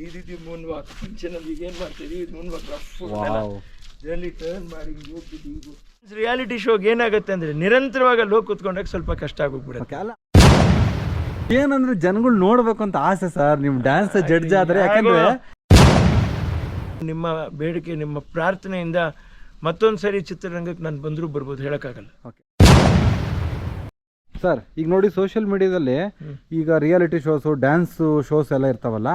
ಈ ರೀತಿ Moon walk ಮುಂಚೆನಲ್ಲಿ ಈಗ ಏನು ಮಾಡ್ತೀವಿ ಇದು ಮೂನ್ ವಾಕ್ ರಫ್ ಇದರಲ್ಲಿ ಟರ್ನ್ ಮಾಡಿ ಹೋಗ್ಬಿಟ್ಟು ರಿಯಾಲಿಟಿ ಶೋಗೆ ಏನಾಗುತ್ತೆ ಅಂದರೆ ನಿರಂತರವಾಗಿ ಅಲ್ಲಿ ಹೋಗಿ ಕೂತ್ಕೊಂಡಾಗ ಸ್ವಲ್ಪ ಕಷ್ಟ ಆಗೋಗ್ಬಿಡುತ್ತೆ. ಏನಂದ್ರೆ ಜನಗಳು ನೋಡ್ಬೇಕು ಅಂತ ಆಸೆ ಸರ್ ನಿಮ್ಮ ಡ್ಯಾನ್ಸ್ ಜಡ್ಜ್ ಆದ್ರೆ. ಯಾಕಂದ್ರೆ ನಿಮ್ಮ ಬೇಡಿಕೆ ನಿಮ್ಮ ಪ್ರಾರ್ಥನೆಯಿಂದ ಮತ್ತೊಂದು ಸರಿ ಚಿತ್ರರಂಗಕ್ಕೆ ನಾನು ಬಂದರೂ ಬರ್ಬೋದು, ಹೇಳೋಕ್ಕಾಗಲ್ಲ. ಸರ್ ಈಗ ನೋಡಿ ಸೋಷಿಯಲ್ ಮೀಡಿಯಾದಲ್ಲಿ ಈಗ ರಿಯಾಲಿಟಿ ಶೋಸು ಡ್ಯಾನ್ಸ್ ಶೋಸ್ ಎಲ್ಲ ಇರ್ತಾವಲ್ಲ,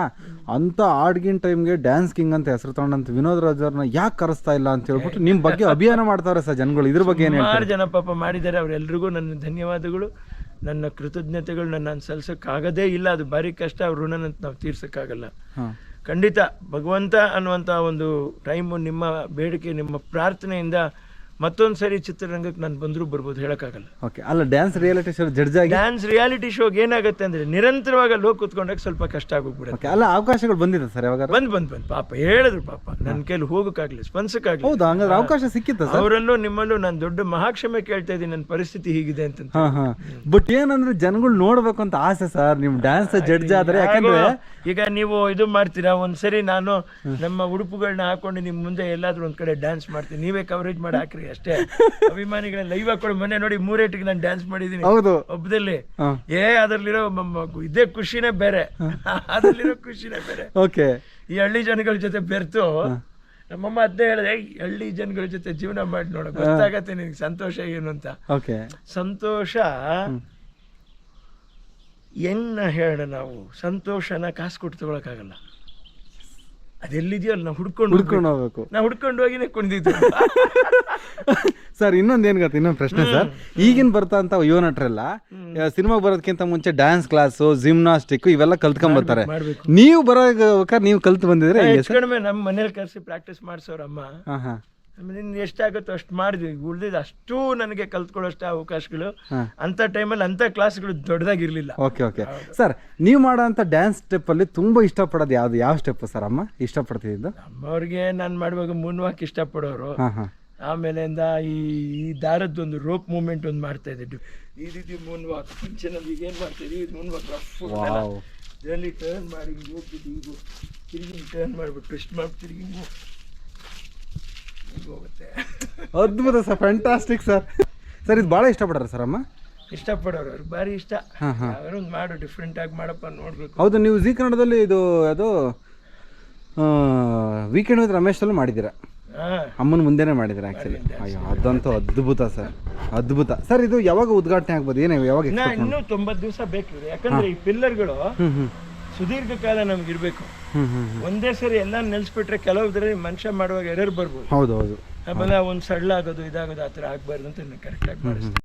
ಅಂತ ಆಡ್ಗಿನ್ ಟೈಮ್ಗೆ ಡ್ಯಾನ್ಸ್ ಕಿಂಗ್ ಅಂತ ಹೆಸರು ತಗೊಂಡಂತ ವಿನೋದ್ ರಾಜವ್ರನ್ನ ಯಾಕೆ ಕರೆಸ್ತಾ ಇಲ್ಲ ಅಂತ ಹೇಳ್ಬಿಟ್ಟು ನಿಮ್ಮ ಬಗ್ಗೆ ಅಭಿಯಾನ ಮಾಡ್ತಾವ್ರೆ ಸರ್ ಜನಗಳು. ಇದ್ರ ಬಗ್ಗೆ ಏನು ಸುಮಾರು ಜನ ಪಾಪ ಮಾಡಿದ್ದಾರೆ. ಅವರೆಲ್ರಿಗೂ ನನ್ನ ಧನ್ಯವಾದಗಳು, ನನ್ನ ಕೃತಜ್ಞತೆಗಳು. ನಾನು ಸಲ್ಲಿಸೋಕ್ಕಾಗದೇ ಇಲ್ಲ, ಅದು ಭಾರಿ ಕಷ್ಟ. ಅವ್ರ ಋಣನಂತ ನಾವು ತೀರ್ಸೋಕ್ಕಾಗಲ್ಲ. ಖಂಡಿತ ಭಗವಂತ ಅನ್ನುವಂಥ ಒಂದು ಟೈಮು ನಿಮ್ಮ ಬೇಡಿಕೆ ನಿಮ್ಮ ಪ್ರಾರ್ಥನೆಯಿಂದ ಮತ್ತೊಂದು ಸರಿ ಚಿತ್ರರಂಗಕ್ಕೆ ನಾನು ಬಂದರೂ ಬರ್ಬೋದು, ಹೇಳೋಕ್ಕಾಗಲ್ಲ. ಓಕೆ, ಅಲ್ಲ ಡ್ಯಾನ್ಸ್ ರಿಯಾಲಿಟಿ ಶೋ ಜಡ್ಜ್ ಆಗಿ ಡ್ಯಾನ್ಸ್ ರಿಯಾಲಿಟಿ ಶೋಗೆ ಏನಾಗುತ್ತೆ ಅಂದರೆ ನಿರಂತರವಾಗಿ ಅಲ್ಲಿ ಹೋಗಿ ಕೂತ್ಕೊಂಡಾಗ ಸ್ವಲ್ಪ ಕಷ್ಟ ಆಗೋಗ್ಬಿಡುತ್ತೆ. ಅಲ್ಲ ಅವಕಾಶಗಳು ಬಂದಿದೆ ಸರ್ ಯಾವಾಗ? ಬಂದು ಪಾಪ ಹೇಳಿದ್ರು, ಪಾಪ ನನ್ನ ಕೈಲಿ ಹೋಗೋಕ್ಕಾಗಲಿ, ಸ್ಪಂದಸಕ್ಕಾಗಲಿ. ಹೌದಾ, ಹಂಗಾದ್ರೆ ಅವಕಾಶ ಸಿಕ್ಕಿತ್ತು ಸರ್? ಅವರಲ್ಲೂ ನಿಮ್ಮಲ್ಲೂ ನಾನು ದೊಡ್ಡ ಮಹಾಕ್ಷಮೆ ಕೇಳ್ತಾ ಇದ್ದೀನಿ, ನನ್ನ ಪರಿಸ್ಥಿತಿ ಹೀಗಿದೆ ಅಂತ. ಬಟ್ ಏನಂದ್ರೆ ಜನಗಳು ನೋಡ್ಬೇಕು ಅಂತ ಆಸೆ ಸರ್ ನಿಮ್ಮ ಡ್ಯಾನ್ಸ್ ಜಡ್ಜ್ ಆದ್ರೆ. ಯಾಕಂದ್ರೆ ಈಗ ನೀವು ಇದು ಮಾಡ್ತೀರಾ, ಒಂದ್ಸರಿ ನಾನು ನಮ್ಮ ಉಡುಪುಗಳನ್ನ ಹಾಕೊಂಡು ನಿಮ್ ಮುಂದೆ ಎಲ್ಲಾದ್ರೂ ಒಂದ್ ಕಡೆ ಡ್ಯಾನ್ಸ್ ಮಾಡ್ತೀನಿ, ನೀವೇ ಕವರೇಜ್ ಮಾಡಿ ಹಾಕ್ರಿ ಅಷ್ಟೇ. ಅಭಿಮಾನಿಗಳ ಲೈವ್ ಹಾಕೊಂಡು ಮೊನ್ನೆ ನೋಡಿ 3 ನಾನು ಡ್ಯಾನ್ಸ್ ಮಾಡಿದೀನಿ ಒಬ್ಬದಲ್ಲಿ. ಅದ್ರಲ್ಲಿರೋ ಇದೇ ಖುಷಿನೇ ಬೇರೆ, ಅದ್ರಲ್ಲಿರೋ ಖುಷಿನೇ ಬೇರೆ. ಓಕೆ, ಈ ಹಳ್ಳಿ ಜನಗಳ ಜೊತೆ ಬೆರ್ತು ನಮ್ಮಮ್ಮ ಅದೇ ಹೇಳಿದೆ, ಹಳ್ಳಿ ಜನಗಳ ಜೊತೆ ಜೀವನ ಮಾಡಿ ನೋಡ, ಗೊತ್ತಾಗತ್ತೆ ನಿನ್ಗೆ ಸಂತೋಷ ಏನು ಅಂತ. ಓಕೆ, ಸಂತೋಷ ಹೆಂಗ್ ಹೇಳೋಣ, ನಾವು ಸಂತೋಷನ ಕಾಸು ಕೊಟ್ಟು ತಗೊಳಕ್ಕಾಗಲ್ಲ. ಅದೆಲ್ಲಿದೆಯೋ ಅಲ್ಲಿ ನಾವು ಹುಡ್ಕೊಂಡು ಹೋಗ್ಬೇಕು. ನಾವು ಹುಡ್ಕೊಂಡು ಹೋಗಿನೇ ಕುಣಿದಿದ್ದು. ಸರ್ ಇನ್ನೊಂದು ಪ್ರಶ್ನೆ ಸರ್, ಈಗಿನ ಬರ್ತಾ ಅಂತ ಯುವ ನಟರೆಲ್ಲ ಸಿನಿಮಾಗೆ ಬರೋದಕ್ಕಿಂತ ಮುಂಚೆ ಡ್ಯಾನ್ಸ್ ಕ್ಲಾಸು ಜಿಮ್ನಾಸ್ಟಿಕ್ ಇವೆಲ್ಲ ಕಲ್ತ್ಕೊಂಡ್ ಬರ್ತಾರೆ. ನೀವು ಬರೋಬೇಕಾದ್ರೆ ನೀವು ಕಲ್ತು ಬಂದಿದ್ರೆ? ಕಡಿಮೆ ನಮ್ಮ ಮನೇಲಿ ಕರ್ಸಿ ಪ್ರಾಕ್ಟೀಸ್ ಮಾಡ್ಸೋರಮ್ಮ. ನಿನ್ಗೆ ಎಷ್ಟಾಗುತ್ತೋ ಅಷ್ಟು ಮಾಡಿದ್ವಿ, ಉಳಿದಿದ್ದು ಅಷ್ಟು ನನಗೆ ಕಲ್ತ್ಕೊಳ್ಳೋಷ್ಟು ಅವಕಾಶಗಳು ಅಂತ ಟೈಮಲ್ಲಿ ಅಂತ ಕ್ಲಾಸ್ಗಳು ದೊಡ್ಡದಾಗಿರ್ಲಿಲ್ಲ. ಓಕೆ ಸರ್, ನೀವು ಮಾಡೋಂಥ ಡ್ಯಾನ್ಸ್ ಸ್ಟೆಪ್ ಅಲ್ಲಿ ತುಂಬಾ ಇಷ್ಟಪಡೋದು ಯಾವ್ದು, ಯಾವ ಸ್ಟೆಪ್ ಸರ್ ಅಮ್ಮ ಇಷ್ಟಪಡ್ತಿದ್ದು? ಅಮ್ಮವ್ರಿಗೆ ನಾನು ಮಾಡುವಾಗ ಮೂನ್ ವಾಕ್ ಇಷ್ಟಪಡೋರು. ಆಮೇಲಿಂದ ಈ ದಾರದ್ದೊಂದು ರೋಪ್ ಮೂವ್ಮೆಂಟ್ ಒಂದು ಮಾಡ್ತಾ ಇದ್ದೆ, ಈ ರೀತಿ ಮೂನ್ ವಾಕ್. ಮುಂಚೆನಲ್ಲಿ ಈಗ ಏನು ಮಾಡ್ತೀವಿ ಇದು ಮೂನ್ ವಾಕ್ ರಫ್ ಇದರಲ್ಲಿ ಟರ್ನ್ ಮಾಡಿ ಹೋಗ್ಬಿಟ್ಟು ಈಗ ತಿರುಗಿ ಟರ್ನ್ ಮಾಡಿಬಿಟ್ಟು ಟ್ವಿಸ್ಟ್ ಮಾಡಿ ತಿರುಗಿ ಹೋಗುತ್ತೆ. ಅದ್ಭುತ ಸರ್, ಫ್ಯಾಂಟಾಸ್ಟಿಕ್ ಸರ್. ಸರ್ ಇದು ಭಾಳ ಇಷ್ಟಪಡ್ತಾರೆ ಸರ್ ಅಮ್ಮ? ಇಷ್ಟಪಡೋರು, ಅವ್ರಿಗೆ ಭಾರಿ ಇಷ್ಟ. ಅವರೊಂದು ಮಾಡು ಡಿಫ್ರೆಂಟ್ ಆಗಿ ಮಾಡಪ್ಪ ನೋಡ್ಬೇಕು. ಹೌದು, ನೀವು ಜೀ ಕನ್ನಡದಲ್ಲಿ ಇದು ಅದು ವೀಕೆಂಡ್ ವಿತ್ ರಮೇಶ್ ಅಲ್ಲೂ ಮಾಡಿದ್ದೀರಾ, ಅಮ್ಮನ ಮುಂದೆನೇ ಮಾಡಿದ್ದೀರಾ ಆ್ಯಕ್ಚುಲಿ. ಅಯ್ಯೋ ಅದಂತೂ ಅದ್ಭುತ ಸರ್, ಅದ್ಭುತ ಸರ್. ಇದು ಯಾವಾಗ ಉದ್ಘಾಟನೆ ಆಗ್ಬೋದು, ಏನೇ ಯಾವಾಗ? ಇನ್ನೂ 90 ದಿವಸ ಬೇಕು, ಯಾಕಂದ್ರೆ ಈ ಪಿಲ್ಲರ್ಗಳು ಸುದೀರ್ಘ ಕಾಲ ನಮ್ಗಿರ್ಬೇಕು. ಒಂದೇ ಸರಿ ಎಲ್ಲ ನಿಲ್ಸ್ಬಿಟ್ರೆ ಕೆಲವುದ್ರಲ್ಲಿ ಮನುಷ್ಯ ಮಾಡುವಾಗ ಎರರ್ ಬರ್ಬೋದು. ಹೌದು, ಆಮೇಲೆ ಒಂದು ಸಡ್ಲ ಆಗೋದು ಇದಾಗೋದು ಆ ಥರ ಆಗ್ಬಾರ್ದು ಅಂತ ಕರೆಕ್ಟಾಗಿ ಮಾಡಿಸ್ತೀನಿ.